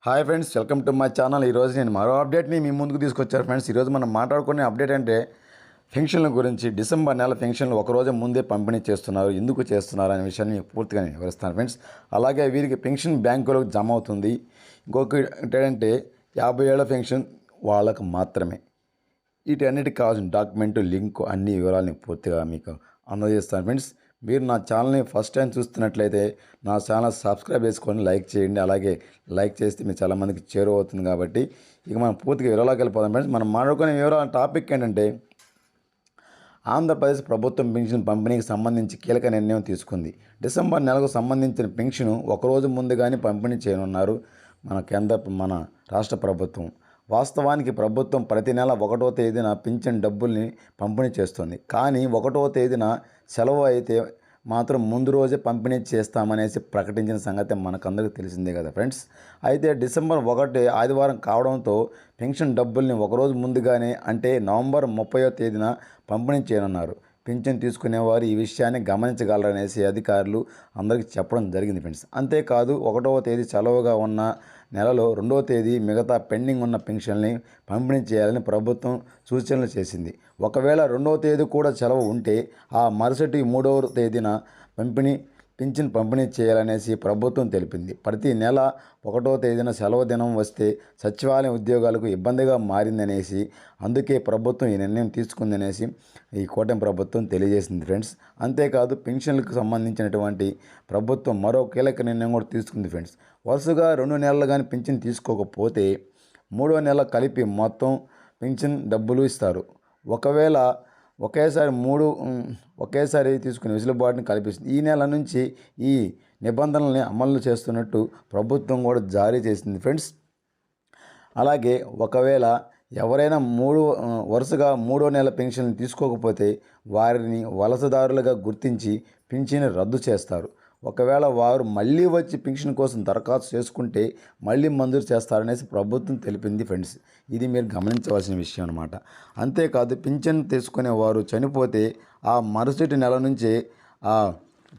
Hi friends, welcome to my channel. ఈరోజు నేను మరో అప్డేట్ని మీ ముందుకు తీసుకొచ్చాను ఫ్రెండ్స్. ఈరోజు మనం మాట్లాడుకునే అప్డేట్ అంటే పెన్షన్ల గురించి. డిసెంబర్ నెల పెన్షన్లు ఒకరోజు ముందే పంపిణీ చేస్తున్నారు. ఎందుకు చేస్తున్నారు అనే విషయాన్ని పూర్తిగా నేను వివరిస్తాను ఫ్రెండ్స్. అలాగే వీరికి పెన్షన్ బ్యాంకులకు జమ అవుతుంది. ఇంకొక ఏంటంటే 50 ఏళ్ల పెన్షన్ వాళ్ళకు మాత్రమే. వీటన్నిటికి కావాల్సిన డాక్యుమెంట్ లింక్ అన్ని వివరాలని పూర్తిగా మీకు అందజేస్తాను ఫ్రెండ్స్. మీరు నా ఛానల్ని ఫస్ట్ టైం చూస్తున్నట్లయితే నా ఛానల్ సబ్స్క్రైబ్ చేసుకొని లైక్ చేయండి. అలాగే లైక్ చేస్తే మీరు చాలామందికి చేరువవుతుంది కాబట్టి ఇక మనం పూర్తిగా వివరాలకు వెళ్ళిపోదాం ఫ్రెండ్స్. మనం మాట్లాడుకునే వివరాల టాపిక్ ఏంటంటే ఆంధ్రప్రదేశ్ ప్రభుత్వం పెన్షన్ పంపిణీకి సంబంధించి కీలక నిర్ణయం తీసుకుంది. డిసెంబర్ నెలకు సంబంధించిన పెన్షన్ ఒకరోజు ముందుగానే పంపిణీ చేయనున్నారు మన రాష్ట్ర ప్రభుత్వం. వాస్తవానికి ప్రభుత్వం ప్రతి నెల 1వ తేదీన పింఛన్ డబ్బుల్ని పంపిణీ చేస్తుంది. కానీ 1వ తేదీన సెలవు అయితే మాత్రం ముందు రోజే పంపిణీ చేస్తామనేసి ప్రకటించిన సంగతి మనకందరికీ తెలిసిందే కదా ఫ్రెండ్స్. అయితే డిసెంబర్ 1 ఆదివారం కావడంతో పెన్షన్ డబ్బుల్ని ఒకరోజు ముందుగానే అంటే నవంబర్ 30వ తేదీన పంపిణీ చేయనున్నారు. పింఛన్ తీసుకునేవారు ఈ విషయాన్ని గమనించగలరనేసి అధికారులు అందరికీ చెప్పడం జరిగింది ఫ్రెండ్స్. అంతేకాదు 1వ తేదీ సెలవుగా ఉన్న నెలలో 2వ తేదీ మిగతా పెండింగ్ ఉన్న పెన్షన్ని పంపిణీ చేయాలని ప్రభుత్వం సూచనలు చేసింది. ఒకవేళ 2వ తేదీ కూడా సెలవు ఉంటే ఆ మరుసటి 3వ తేదీన పింఛన్ పంపిణీ చేయాలనేసి ప్రభుత్వం తెలిపింది. ప్రతి నెల 1వ తేదీన సెలవు దినం వస్తే సచివాలయం ఉద్యోగాలకు ఇబ్బందిగా మారిందనేసి అందుకే ప్రభుత్వం ఈ నిర్ణయం తీసుకుందనేసి ఈ కూటమి ప్రభుత్వం తెలియజేసింది ఫ్రెండ్స్. అంతేకాదు పెన్షన్లకు సంబంధించినటువంటి ప్రభుత్వం మరో కీలక నిర్ణయం కూడా తీసుకుంది ఫ్రెండ్స్. వరుసగా 2 నెలలు కానీ పింఛన్ తీసుకోకపోతే 3వ నెల కలిపి మొత్తం పింఛన్ డబ్బులు ఇస్తారు. ఒకవేళ ఒకేసారి తీసుకునే వెసులుబాటుని కల్పిస్తుంది. ఈ నెల నుంచి ఈ నిబంధనల్ని అమలు చేస్తున్నట్టు ప్రభుత్వం కూడా జారీ చేసింది ఫ్రెండ్స్. అలాగే ఒకవేళ ఎవరైనా వరుసగా 3వ నెల పెన్షన్ తీసుకోకపోతే వారిని వలసదారులుగా గుర్తించి పింఛన్ రద్దు చేస్తారు. ఒకవేళ వారు మళ్ళీ వచ్చి పెన్షన్ కోసం దరఖాస్తు చేసుకుంటే మళ్ళీ మంజూరు చేస్తారనేసి ప్రభుత్వం తెలిపింది ఫ్రెండ్స్. ఇది మీరు గమనించవలసిన విషయం అన్నమాట. అంతేకాదు పింఛన్ తీసుకునే వారు చనిపోతే ఆ మరుసటి నెల నుంచే ఆ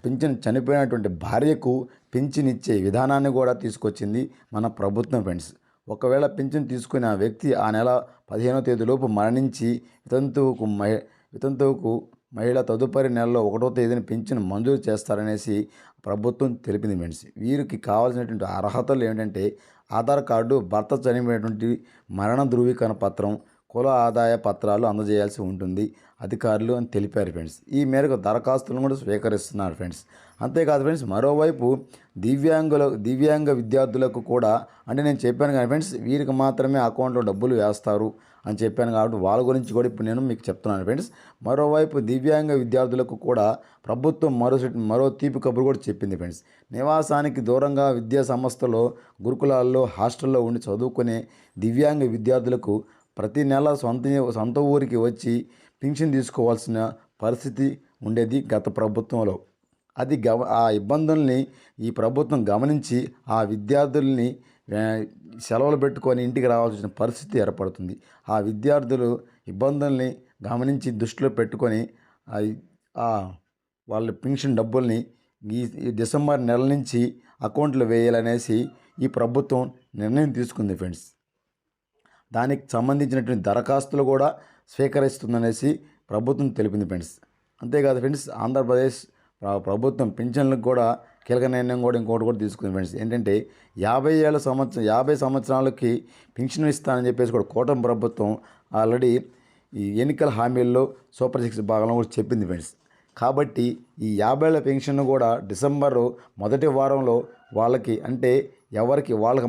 పింఛన్ చనిపోయినటువంటి భార్యకు పింఛన్ ఇచ్చే విధానాన్ని కూడా తీసుకొచ్చింది మన ప్రభుత్వం ఫ్రెండ్స్. ఒకవేళ పింఛన్ తీసుకునే ఆ వ్యక్తి ఆ నెల 15వ తేదీలోపు మరణించి వితంతువుకు మహిళ తదుపరి నెలలో 1వ తేదీన పింఛన్ మంజూరు చేస్తారనేసి ప్రభుత్వం తెలిపింది ఫ్రెండ్స్. వీరికి కావాల్సినటువంటి అర్హతలు ఏంటంటే ఆధార్ కార్డు, భర్త చనిపోయినటువంటి మరణ ధృవీకరణ పత్రం, కుల ఆదాయ పత్రాలు అందజేయాల్సి ఉంటుంది అధికారులు అని తెలిపారు ఫ్రెండ్స్. ఈ మేరకు దరఖాస్తులను కూడా స్వీకరిస్తున్నారు ఫ్రెండ్స్. అంతేకాదు ఫ్రెండ్స్, మరోవైపు దివ్యాంగ విద్యార్థులకు కూడా అంటే నేను చెప్పాను కానీ ఫ్రెండ్స్ వీరికి మాత్రమే అకౌంట్లో డబ్బులు వేస్తారు అని చెప్పాను కాబట్టి వాళ్ళ గురించి కూడా ఇప్పుడు నేను మీకు చెప్తున్నాను ఫ్రెండ్స్. మరోవైపు దివ్యాంగ విద్యార్థులకు కూడా ప్రభుత్వం మరో తీపి కబురు కూడా చెప్పింది ఫ్రెండ్స్. నివాసానికి దూరంగా విద్యా సంస్థలో, గురుకులాల్లో, హాస్టల్లో ఉండి చదువుకునే దివ్యాంగ విద్యార్థులకు ప్రతి నెల సొంత ఊరికి వచ్చి పింఛన్ తీసుకోవాల్సిన పరిస్థితి ఉండేది గత ప్రభుత్వంలో. ఆ ఇబ్బందుల్ని ఈ ప్రభుత్వం గమనించి ఆ విద్యార్థుల్ని సెలవులు పెట్టుకొని ఇంటికి రావాల్సిన పరిస్థితి ఏర్పడుతుంది. ఆ విద్యార్థులు ఇబ్బందుల్ని గమనించి దృష్టిలో పెట్టుకొని వాళ్ళ పెన్షన్ డబ్బుల్ని ఈ డిసెంబర్ నెల నుంచి అకౌంట్లో వేయాలనేసి ఈ ప్రభుత్వం నిర్ణయం తీసుకుంది ఫ్రెండ్స్. దానికి సంబంధించినటువంటి దరఖాస్తులు కూడా స్వీకరిస్తుందనేసి ప్రభుత్వం తెలిపింది ఫ్రెండ్స్. అంతేకాదు ఫ్రెండ్స్, ఆంధ్రప్రదేశ్ ప్రభుత్వం పెన్షన్లకు కూడా కీలక నిర్ణయం కూడా ఇంకోటి కూడా తీసుకుంది ఫ్రెండ్స్. ఏంటంటే 50 సంవత్సరాలకి పెన్షన్ ఇస్తానని చెప్పేసి కూడా కూటమి ప్రభుత్వం ఆల్రెడీ ఈ ఎన్నికల హామీల్లో సూపర్ 6 భాగంలో కూడా చెప్పింది ఫ్రెండ్స్. కాబట్టి ఈ 50 ఏళ్ల పెన్షన్ కూడా డిసెంబరు మొదటి వారంలో వాళ్ళకి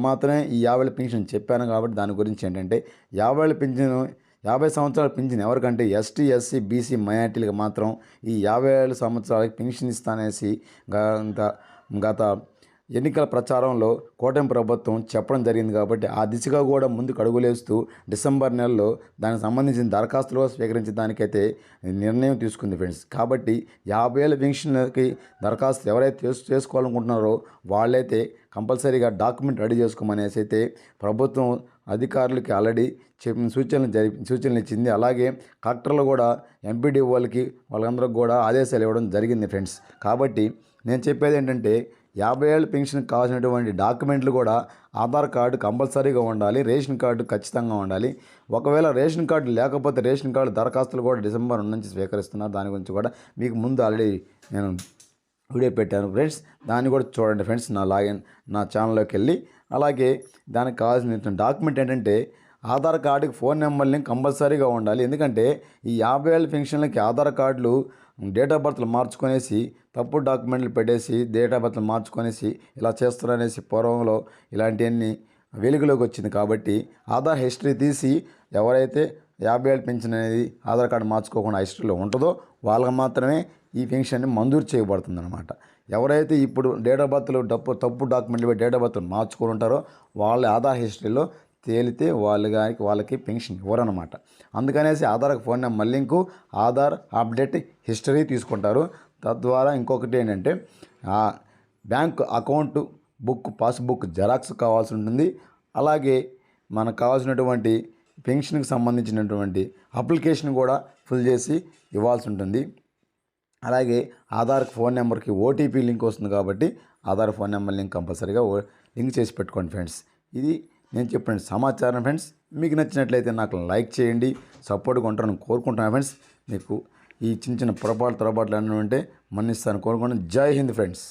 మాత్రమే ఈ 50 ఏళ్ల పెన్షన్ చెప్పాను కాబట్టి దాని గురించి ఏంటంటే 50 సంవత్సరాల పెన్షన్ ఎవరికంటే ఎస్టీ, ఎస్సీ, బీసీ మైనార్టీలకు మాత్రం ఈ 50 సంవత్సరాలకి పెన్షన్ ఇస్తానేసి గత ఎన్నికల ప్రచారంలో కూటమి ప్రభుత్వం చెప్పడం జరిగింది. కాబట్టి ఆ దిశగా కూడా ముందుకు అడుగులేస్తూ డిసెంబర్ నెలలో దానికి సంబంధించిన దరఖాస్తులు స్వీకరించడానికైతే నిర్ణయం తీసుకుంది ఫ్రెండ్స్. కాబట్టి 50 ఏళ్ల పెన్షన్కి దరఖాస్తు ఎవరైతే చేసుకోవాలనుకుంటున్నారో వాళ్ళైతే కంపల్సరీగా డాక్యుమెంట్ రెడీ చేసుకోమనేసి అయితే ప్రభుత్వం అధికారులకి ఆల్రెడీ సూచనలు ఇచ్చింది. అలాగే కలెక్టర్లు కూడా ఎంపీడీఓ వాళ్ళందరికీ కూడా ఆదేశాలు ఇవ్వడం జరిగింది ఫ్రెండ్స్. కాబట్టి నేను చెప్పేది ఏంటంటే 50 ఏళ్ల పెన్షన్కి కావాల్సినటువంటి డాక్యుమెంట్లు కూడా ఆధార్ కార్డు కంపల్సరీగా ఉండాలి, రేషన్ కార్డు ఖచ్చితంగా ఉండాలి. ఒకవేళ రేషన్ కార్డు లేకపోతే రేషన్ కార్డు దరఖాస్తులు కూడా డిసెంబర్ నుంచి స్వీకరిస్తున్నారు. దాని గురించి కూడా మీకు ముందు ఆల్రెడీ నేను వీడియో పెట్టాను ఫ్రెండ్స్, దాన్ని కూడా చూడండి ఫ్రెండ్స్. నా ఛానల్లోకి వెళ్ళి అలాగే దానికి కావాల్సిన డాక్యుమెంట్ ఏంటంటే ఆధార్ కార్డుకి ఫోన్ నెంబర్ లింక్ కంపల్సరీగా ఉండాలి. ఎందుకంటే ఈ 50 ఏళ్ళ పెన్షన్లకి ఆధార్ కార్డులు డేట్ ఆఫ్ బర్త్లు మార్చుకొనేసి తప్పుడు డాక్యుమెంట్లు పెట్టేసి డేట్ ఆఫ్ బర్త్లు మార్చుకొనేసి ఇలా చేస్తారనేసి పూర్వంలో ఇలాంటివన్నీ వెలుగులోకి వచ్చింది. కాబట్టి ఆధార్ హిస్టరీ తీసి ఎవరైతే 50 ఏళ్ళ పెన్షన్ అనేది ఆధార్ కార్డు మార్చుకోకుండా హిస్టరీలో ఉంటుందో వాళ్ళకి మాత్రమే ఈ పెన్షన్ని మంజూరు చేయబడుతుంది అనమాట. ఎవరైతే ఇప్పుడు డేట్ ఆఫ్ బర్త్లు తప్పు డాక్యుమెంట్లు పెట్టి డేట్ ఆఫ్ బర్త్ మార్చుకొని ఉంటారో వాళ్ళ ఆధార్ హిస్టరీలో తేలితే వాళ్ళకి పెన్షన్ ఇవ్వరనమాట. అందుకనేసి Aadhaar phone number link, Aadhaar update history తీసుకుంటారు. తద్వారా ఇంకొకటి ఏంటంటే bank account book, passbook xerox కావాల్సి ఉంటుంది. అలాగే మనకు కావాల్సినటువంటి పెన్షన్కి సంబంధించినటువంటి అప్లికేషన్ కూడా ఫిల్ చేసి ఇవ్వాల్సి ఉంటుంది. అలాగే ఆధార్ ఫోన్ నెంబర్కి ఓటీపీ లింక్ వస్తుంది కాబట్టి ఆధార్ ఫోన్ నెంబర్ లింక్ కంపల్సరీగా లింక్ చేసి పెట్టుకోండి ఫ్రెండ్స్. ఇది నేను చెప్పిన సమాచారం ఫ్రెండ్స్. మీకు నచ్చినట్లయితే నాకు లైక్ చేయండి, సపోర్ట్గా ఉంటారని కోరుకుంటున్నాను ఫ్రెండ్స్. మీకు ఈ చిన్న చిన్న పొరపాట్లు అన్నీ ఉంటే మన్నిస్తాను కోరుకుంటున్నాను. జై హింద్ ఫ్రెండ్స్.